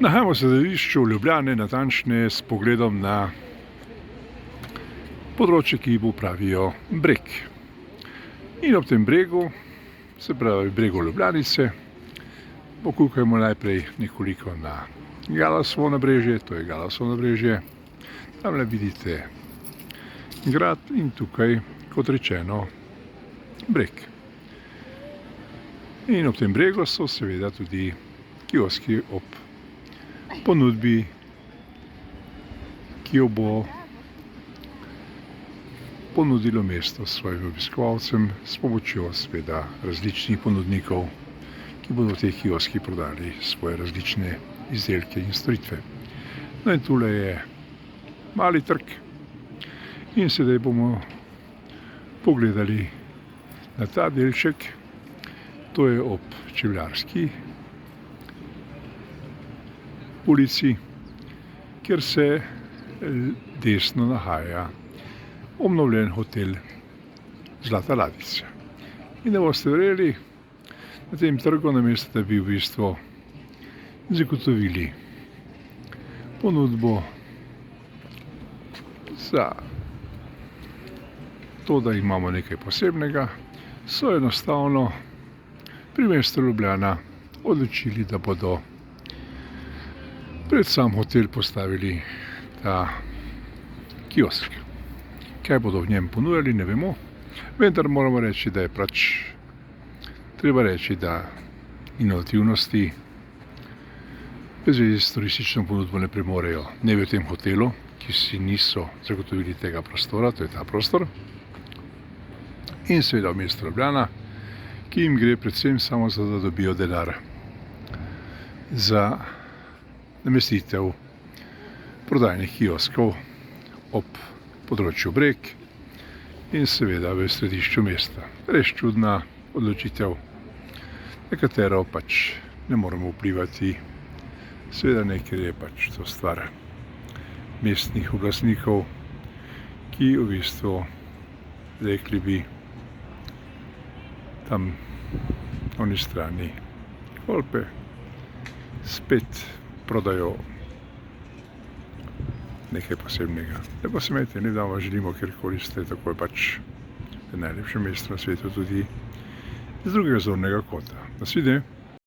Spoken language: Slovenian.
Nahajamo se v središču Ljubljane, natančneje s pogledom na področje, ki mu pravijo Breg. In ob tem bregu, se pravi bregu Ljubljanice, pokukajmo najprej nekoliko na Galasovo nabrežje, to je Galasovo nabrežje. Tamle vidite grad in tukaj, kot rečeno, breg. In ob tem bregu so seveda tudi kioski ob ponudbi, ki jo bo ponudilo mesto svojim obiskovalcem s pomočjo seveda različnih ponudnikov, ki bodo v teh kioskih prodali svoje različne izdelke in storitve. No in tule je mali trg in sedaj bomo pogledali na ta delček, to je ob Čevljarski ulici, kjer se desno nahaja obnovljen hotel Zlata ladjica. In da boste verjeli, na tem trgu, namesto da bi v bistvu zagotovili ponudbo za to, da imamo nekaj posebnega, so enostavno pri mestu Ljubljana odločili, da bodo pred sam hotel postavili ta kiosk. Kaj bodo v njem ponujali, ne vemo, vendar moramo reči, da je treba reči, da inovativnosti v zvezi s turistično ponudbo ne premorejo ne v tem hotelu, ki si niso zagotovili tega prostora, to je ta prostor, in seveda v mestu Ljubljana, ki jim gre predvsem samo za, da dobijo denar za namestitev prodajnih kioskov ob področju Breg in seveda v središču mesta. Res čudna odločitev, na katero pač ne moremo vplivati, seveda ne, ker je pač to stvar mestnih oblastnikov, ki v bistvu, rekli bi, tam na oni strani Kolpe spet prodajo nekaj posebnega. Lepo se imejte, ne da vam želimo, kjerkoli ste, tako je pač v najlepšem mestu na svetu tudi z drugega zornega kota. Nasvidenje.